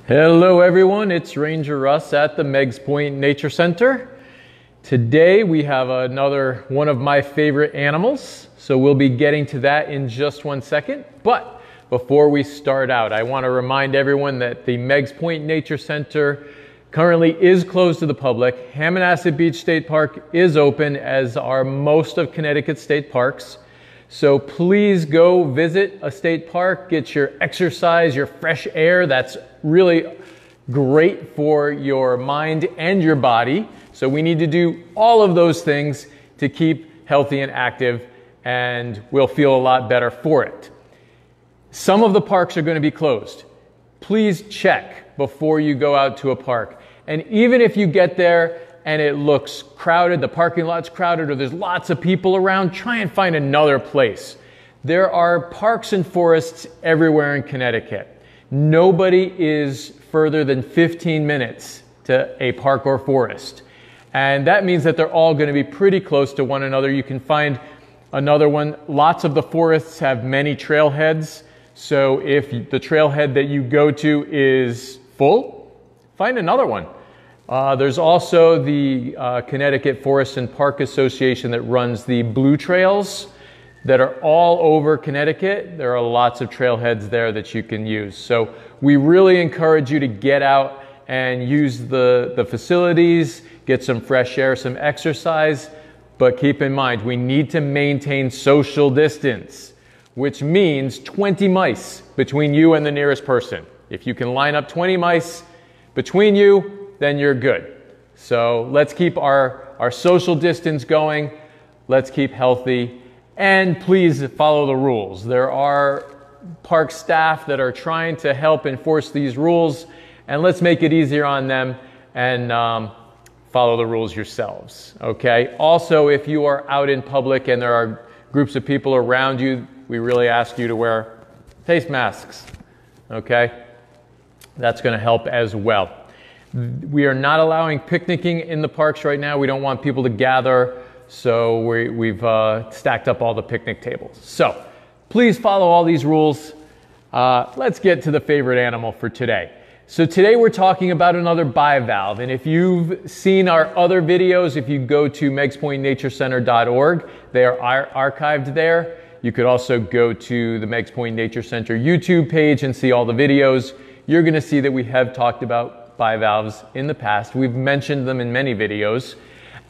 Hello everyone, it's Ranger Russ at the Meigs Nature Center. Today we have another one of my favorite animals, so we'll be getting to that in just one second. But before we start out, I want to remind everyone that the Meigs Nature Center currently is closed to the public. Hammonasset Beach State Park is open, as are most of Connecticut state parks. So please go visit a state park, get your exercise, your fresh air. That's really great for your mind and your body. So we need to do all of those things to keep healthy and active, and we'll feel a lot better for it. Some of the parks are going to be closed. Please check before you go out to a park. And even if you get there and it looks crowded, the parking lot's crowded, or there's lots of people around, try and find another place. There are parks and forests everywhere in Connecticut. Nobody is further than 15 minutes to a park or forest. And that means that they're all going to be pretty close to one another. You can find another one. Lots of the forests have many trailheads. So if the trailhead that you go to is full, find another one. There's also the Connecticut Forest and Park Association that runs the blue trails that are all over Connecticut. There are lots of trailheads there that you can use. So we really encourage you to get out and use the facilities, get some fresh air, some exercise. But keep in mind, we need to maintain social distance, which means 20 mice between you and the nearest person. If you can line up 20 mice between you, then you're good. So let's keep our social distance going. Let's keep healthy. And please follow the rules. There are park staff that are trying to help enforce these rules, and let's make it easier on them and follow the rules yourselves, okay? Also, if you are out in public and there are groups of people around you, we really ask you to wear face masks, okay? That's gonna help as well. We are not allowing picnicking in the parks right now. We don't want people to gather, so we've stacked up all the picnic tables. So please follow all these rules. Let's get to the favorite animal for today. So today we're talking about another bivalve, and if you've seen our other videos, if you go to meigspointnaturecenter.org, they are archived there. You could also go to the Meigs Point Nature Center YouTube page and see all the videos. You're going to see that we have talked about bivalves in the past. We've mentioned them in many videos.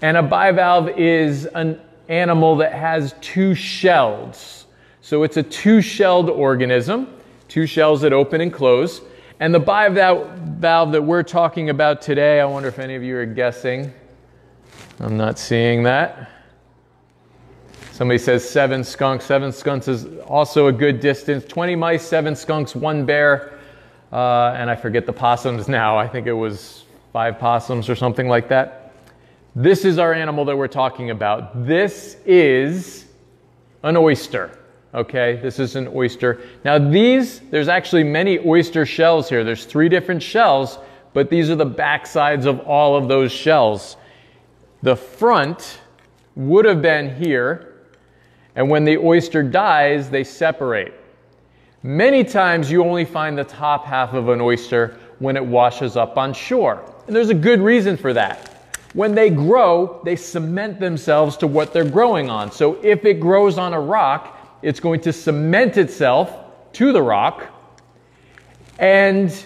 And a bivalve is an animal that has two shells. So it's a two-shelled organism, two shells that open and close. And the bivalve that we're talking about today, I wonder if any of you are guessing. I'm not seeing that. Somebody says 7 skunks. 7 skunks is also a good distance. 20 mice, 7 skunks, 1 bear. And I forget the possums now. I think it was 5 possums or something like that. This is our animal that we're talking about. This is an oyster, okay? This is an oyster. Now there's actually many oyster shells here. There's 3 different shells, but these are the back sides of all of those shells. The front would have been here, and when the oyster dies, they separate. Many times you only find the top half of an oyster when it washes up on shore. And there's a good reason for that. When they grow, they cement themselves to what they're growing on. So if it grows on a rock, it's going to cement itself to the rock and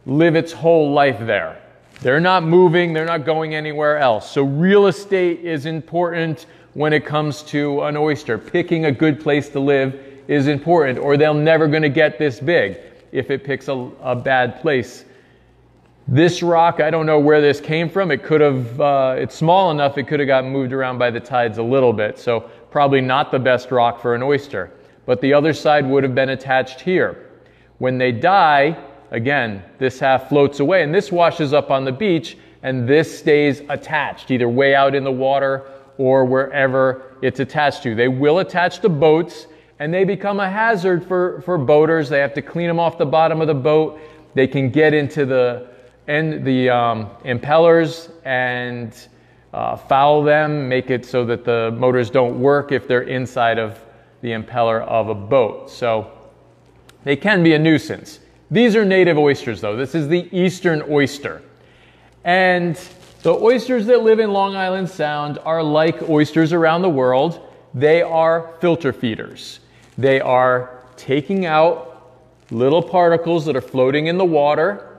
live its whole life there. They're not moving, they're not going anywhere else. So real estate is important when it comes to an oyster. Picking a good place to live is important, or they're never going to get this big if it picks a bad place. This rock, I don't know where this came from. It could have, it's small enough, it could have gotten moved around by the tides a little bit, so probably not the best rock for an oyster. But the other side would have been attached here. When they die, again, this half floats away, and this washes up on the beach, and this stays attached, either way out in the water or wherever it's attached to. They will attach to boats, and they become a hazard for boaters. They have to clean them off the bottom of the boat. They can get into the impellers and foul them, make it so that the motors don't work if they're inside of the impeller of a boat. So they can be a nuisance. These are native oysters though. This is the Eastern oyster. And the oysters that live in Long Island Sound are like oysters around the world. They are filter feeders. They are taking out little particles that are floating in the water.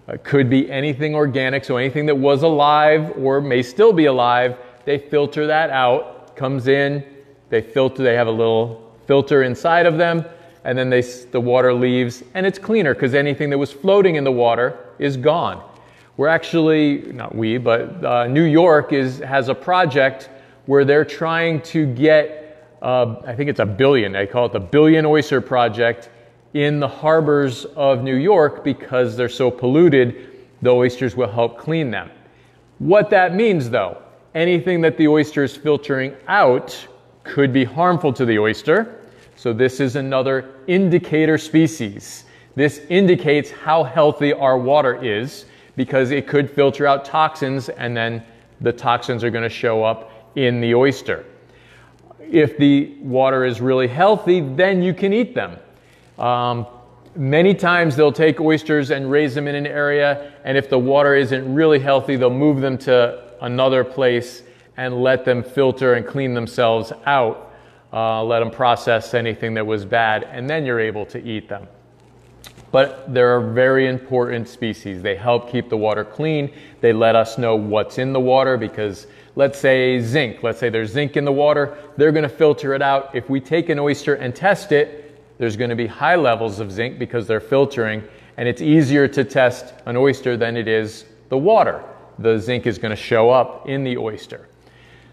It could be anything organic, so anything that was alive or may still be alive, they filter that out, comes in, they filter, they have a little filter inside of them, and then the water leaves, and it's cleaner because anything that was floating in the water is gone. We're actually, not we, but New York has a project where they're trying to get, I think it's 1 billion, they call it the Billion Oyster Project, in the harbors of New York because they're so polluted, the oysters will help clean them. What that means though, anything that the oyster is filtering out could be harmful to the oyster. So this is another indicator species. This indicates how healthy our water is because it could filter out toxins and then the toxins are going to show up in the oyster. If the water is really healthy, then you can eat them. Many times they'll take oysters and raise them in an area, and if the water isn't really healthy, they'll move them to another place and let them filter and clean themselves out. Let them process anything that was bad, and then you're able to eat them. But they're a very important species. They help keep the water clean. They let us know what's in the water because let's say zinc, let's say there's zinc in the water, they're going to filter it out. If we take an oyster and test it, there's going to be high levels of zinc because they're filtering, and it's easier to test an oyster than it is the water. The zinc is going to show up in the oyster.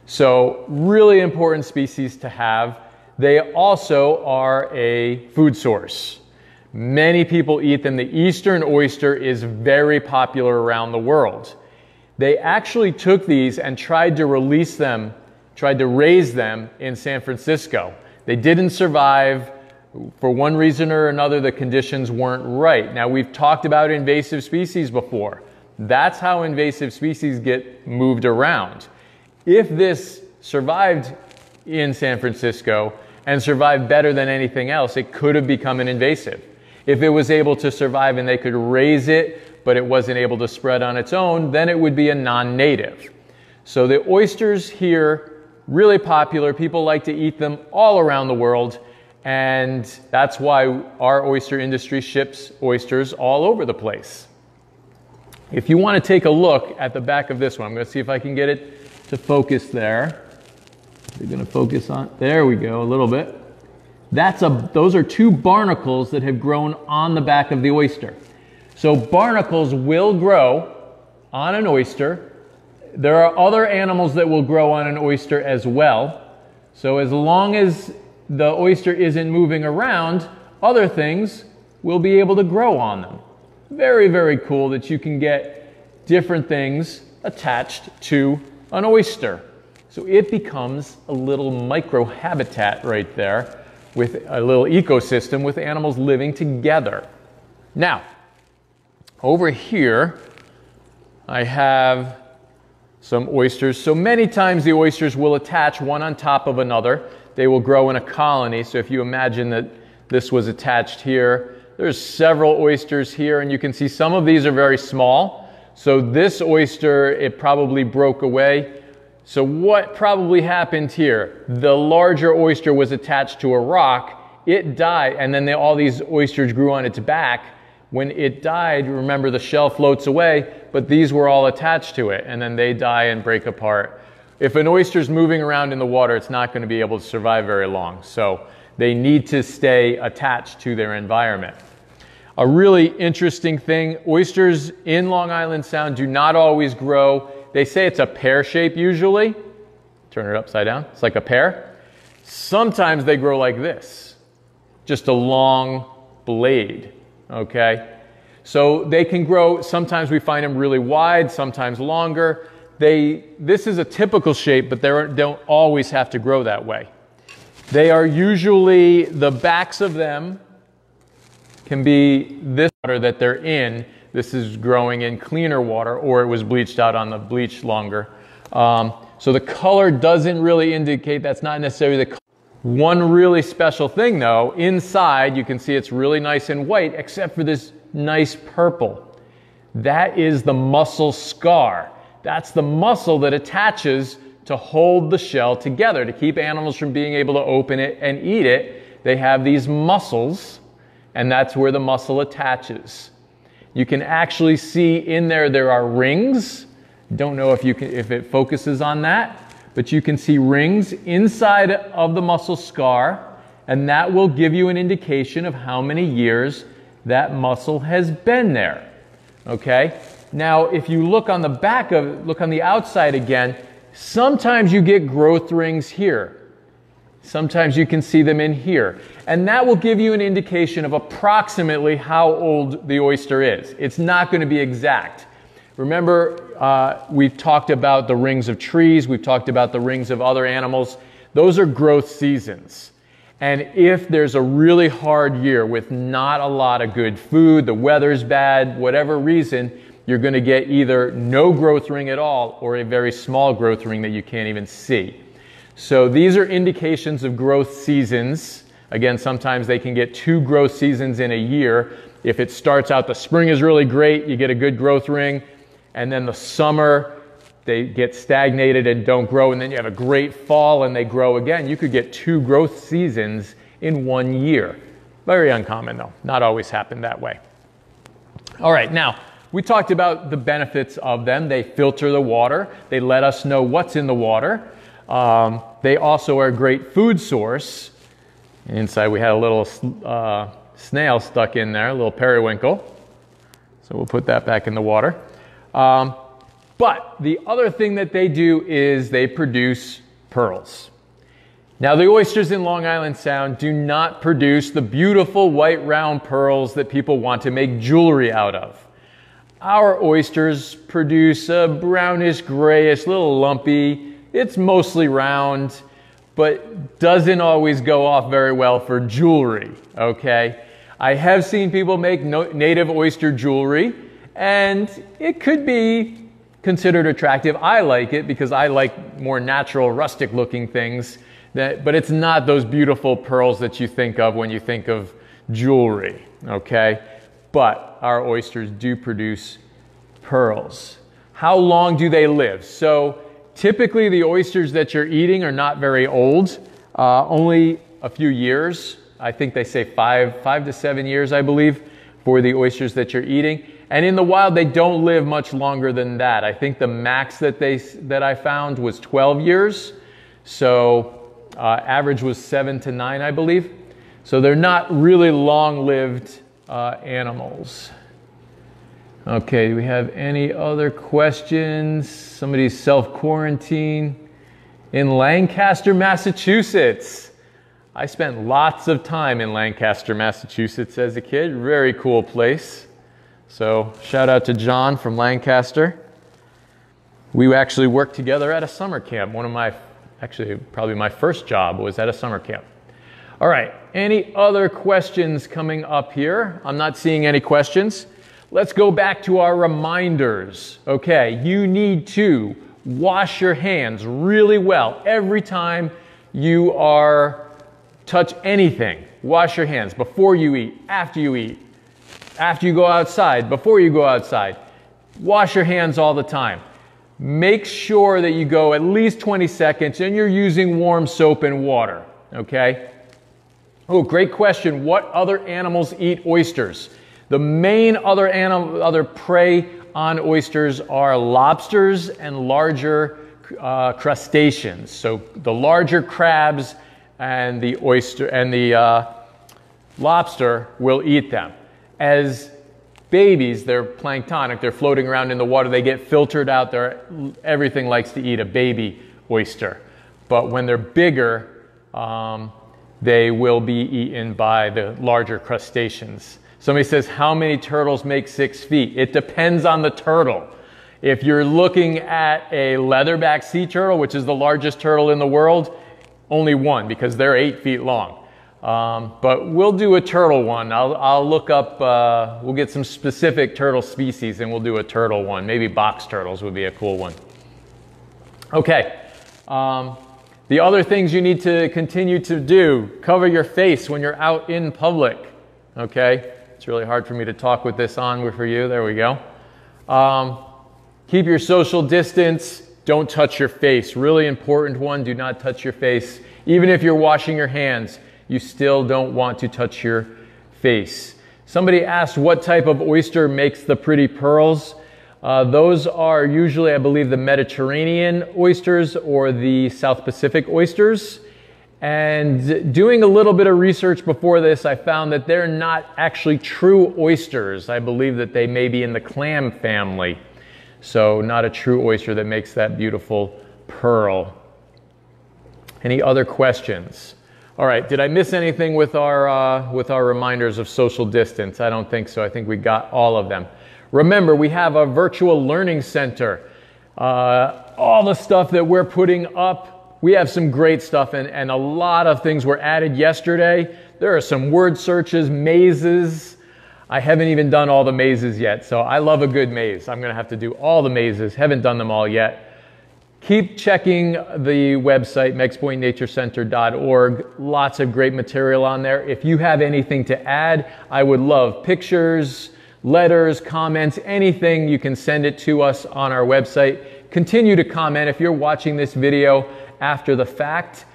So really important species to have. They also are a food source. Many people eat them. The Eastern oyster is very popular around the world. They actually took these and tried to release them, tried to raise them in San Francisco. They didn't survive. For one reason or another, the conditions weren't right. Now, we've talked about invasive species before. That's how invasive species get moved around. If this survived in San Francisco and survived better than anything else, it could have become an invasive. If it was able to survive and they could raise it, but it wasn't able to spread on its own, then it would be a non-native. So the oysters here, really popular. People like to eat them all around the world. And that's why our oyster industry ships oysters all over the place. If you want to take a look at the back of this one, I'm going to see if I can get it to focus there. We're going to focus on, there we go, a little bit. Those are 2 barnacles that have grown on the back of the oyster. So barnacles will grow on an oyster. There are other animals that will grow on an oyster as well. So as long as the oyster isn't moving around, other things will be able to grow on them. Very, very cool that you can get different things attached to an oyster. So it becomes a little micro habitat right there with a little ecosystem with animals living together. Now, over here, I have some oysters. So many times the oysters will attach one on top of another. They will grow in a colony. So if you imagine that this was attached here, there's several oysters here, and you can see some of these are very small. So this oyster, it probably broke away. So what probably happened here? The larger oyster was attached to a rock, it died, and then all these oysters grew on its back. When it died, remember the shell floats away, but these were all attached to it, and then they die and break apart. If an oyster's moving around in the water, it's not going to be able to survive very long. So they need to stay attached to their environment. A really interesting thing, oysters in Long Island Sound do not always grow. They say it's a pear shape usually. Turn it upside down. It's like a pear. Sometimes they grow like this. Just a long blade. Okay? So they can grow. Sometimes we find them really wide, sometimes longer. This is a typical shape, but they don't always have to grow that way. They are usually, the backs of them can be this water that they're in. This is growing in cleaner water, or it was bleached out on the bleach longer. So the color doesn't really indicate, that's not necessarily the color. One really special thing though, inside you can see it's really nice and white except for this nice purple. That is the muscle scar. That's the muscle that attaches to hold the shell together, to keep animals from being able to open it and eat it. They have these muscles, and that's where the muscle attaches. You can actually see in there are rings. Don't know if it focuses on that, but you can see rings inside of the muscle scar, and that will give you an indication of how many years that muscle has been there. Okay? Now, if you look on the outside again, sometimes you get growth rings here. Sometimes you can see them in here. And that will give you an indication of approximately how old the oyster is. It's not going to be exact. Remember, we've talked about the rings of trees. We've talked about the rings of other animals. Those are growth seasons. And if there's a really hard year with not a lot of good food, the weather's bad, whatever reason, you're going to get either no growth ring at all or a very small growth ring that you can't even see. So these are indications of growth seasons. Again, sometimes they can get 2 growth seasons in a year. If it starts out, the spring is really great, you get a good growth ring, and then the summer, they get stagnated and don't grow, and then you have a great fall and they grow again. You could get 2 growth seasons in 1 year. Very uncommon though, not always happen that way. All right, now, we talked about the benefits of them. They filter the water. They let us know what's in the water. They also are a great food source. Inside we had a little snail stuck in there, a little periwinkle. So we'll put that back in the water. But the other thing that they do is they produce pearls. Now the oysters in Long Island Sound do not produce the beautiful white round pearls that people want to make jewelry out of. Our oysters produce a brownish, grayish, little lumpy. It's mostly round, but doesn't always go off very well for jewelry, okay? I have seen people make native oyster jewelry, and it could be considered attractive. I like it because I like more natural, rustic looking things, but it's not those beautiful pearls that you think of when you think of jewelry, okay? But our oysters do produce pearls. How long do they live? So typically the oysters that you're eating are not very old, only a few years. I think they say 5 to 7 years, I believe, for the oysters that you're eating. And in the wild, they don't live much longer than that. I think the max that I found was 12 years. So average was 7 to 9, I believe. So they're not really long-lived animals. Okay, do we have any other questions? Somebody's self-quarantine in Lancaster, Massachusetts. I spent lots of time in Lancaster, Massachusetts as a kid. Very cool place. So shout out to John from Lancaster. We actually worked together at a summer camp. Probably my first job was at a summer camp. All right, any other questions coming up here? I'm not seeing any questions. Let's go back to our reminders. Okay, you need to wash your hands really well every time you touch anything. Wash your hands before you eat, after you go outside, before you go outside. Wash your hands all the time. Make sure that you go at least 20 seconds and you're using warm soap and water, okay? Oh, great question. What other animals eat oysters? The main other prey on oysters are lobsters and larger crustaceans. So the larger crabs and the oyster and the lobster will eat them. As babies, they're planktonic, they're floating around in the water, they get filtered out there. Everything likes to eat a baby oyster. But when they're bigger, they will be eaten by the larger crustaceans. Somebody says, how many turtles make 6 feet? It depends on the turtle. If you're looking at a leatherback sea turtle, which is the largest turtle in the world, only one, because they're 8 feet long. But we'll do a turtle one. I'll look up, we'll get some specific turtle species and we'll do a turtle one. Maybe box turtles would be a cool one. Okay, The other things you need to continue to do: cover your face when you're out in public. Okay, it's really hard for me to talk with this on for you. There we go. Keep your social distance. Don't touch your face. Really important one. Do not touch your face. Even if you're washing your hands, you still don't want to touch your face. Somebody asked what type of oyster makes the pretty pearls. Those are usually, I believe, the Mediterranean oysters or the South Pacific oysters. And doing a little bit of research before this, I found that they're not actually true oysters. I believe that they may be in the clam family. So not a true oyster that makes that beautiful pearl. Any other questions? All right, did I miss anything with our reminders of social distance? I don't think so. I think we got all of them. Remember, we have a virtual learning center. All the stuff that we're putting up, we have some great stuff, and a lot of things were added yesterday. There are some word searches, mazes. I haven't even done all the mazes yet, so I love a good maze. I'm going to have to do all the mazes. Haven't done them all yet. Keep checking the website, meigspointnaturecenter.org. Lots of great material on there. If you have anything to add, I would love pictures, letters, comments, anything. You can send it to us on our website. Continue to comment. If you're watching this video after the fact,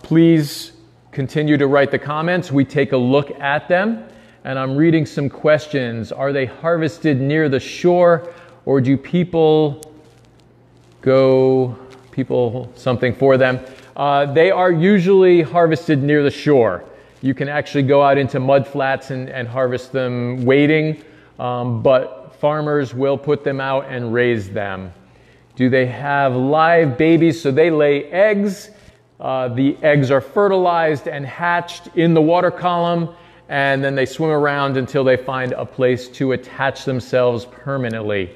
please continue to write the comments. We take a look at them. And I'm reading some questions. Are they harvested near the shore, or do people something for them? They are usually harvested near the shore. You can actually go out into mud flats and harvest them wading, but farmers will put them out and raise them. Do they have live babies? So they lay eggs. The eggs are fertilized and hatched in the water column, and then they swim around until they find a place to attach themselves permanently.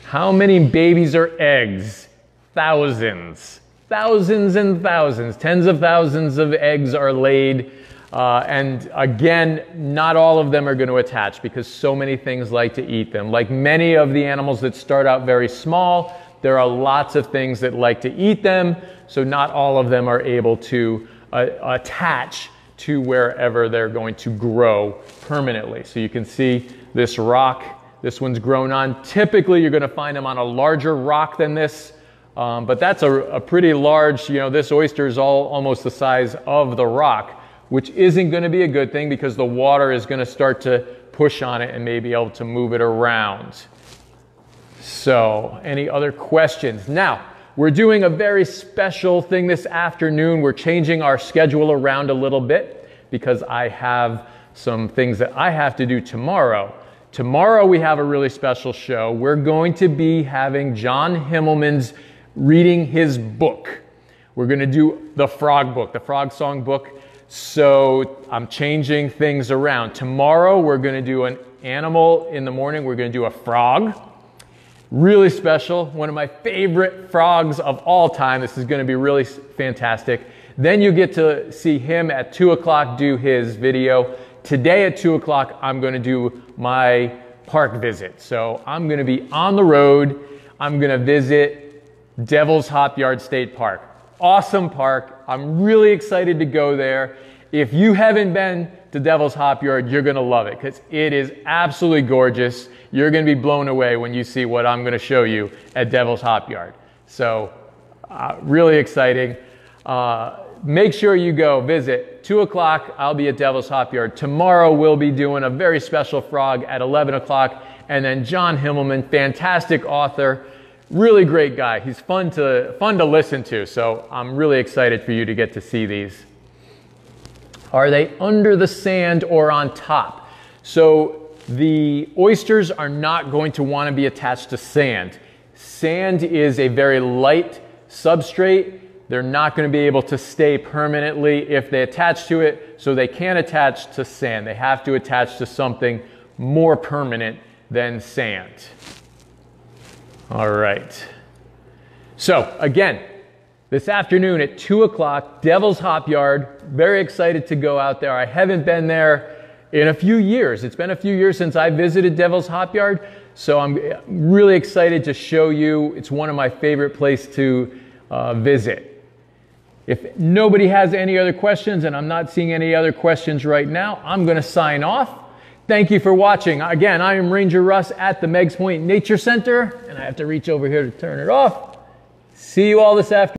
How many babies are eggs? Thousands. Thousands and thousands. Tens of thousands of eggs are laid. And again, not all of them are going to attach because so many things like to eat them. Like many of the animals that start out very small, there are lots of things that like to eat them. So not all of them are able to attach to wherever they're going to grow permanently. So you can see this rock, this one's grown on. Typically you're going to find them on a larger rock than this, but that's a pretty large, this oyster is almost the size of the rock, which isn't going to be a good thing because the water is going to start to push on it and may be able to move it around. So any other questions? Now, we're doing a very special thing this afternoon. We're changing our schedule around a little bit because I have some things that I have to do tomorrow. Tomorrow we have a really special show. We're going to be having John Himmelman's reading his book. We're going to do the frog book, the frog song book. So I'm changing things around. Tomorrow we're going to do an animal in the morning. We're going to do a frog. Really special, one of my favorite frogs of all time. This is going to be really fantastic. Then you get to see him at 2 o'clock do his video. Today at 2 o'clock, I'm going to do my park visit. So I'm going to be on the road. I'm going to visit Devil's Hop Yard State Park. Awesome park. I'm really excited to go there. If you haven't been to Devil's Hop Yard, you're going to love it because it is absolutely gorgeous. You're going to be blown away when you see what I'm going to show you at Devil's Hop Yard. So really exciting. Make sure you go visit. 2 o'clock, I'll be at Devil's Hop Yard. Tomorrow we'll be doing a very special frog at 11 o'clock. And then John Himmelman, fantastic author, really great guy. He's fun to listen to. So I'm really excited for you to get to see these. Are they under the sand or on top? So the oysters are not going to want to be attached to sand. Sand is a very light substrate. They're not going to be able to stay permanently if they attach to it, so they can't attach to sand. They have to attach to something more permanent than sand. All right. So again, this afternoon at 2 o'clock, Devil's Hop Yard. Very excited to go out there. I haven't been there in a few years. It's been a few years since I visited Devil's Hop Yard, so I'm really excited to show you. It's one of my favorite places to visit. If nobody has any other questions, and I'm not seeing any other questions right now, I'm going to sign off. Thank you for watching. Again, I am Ranger Russ at the Meigs Point Nature Center, and I have to reach over here to turn it off. See you all this afternoon.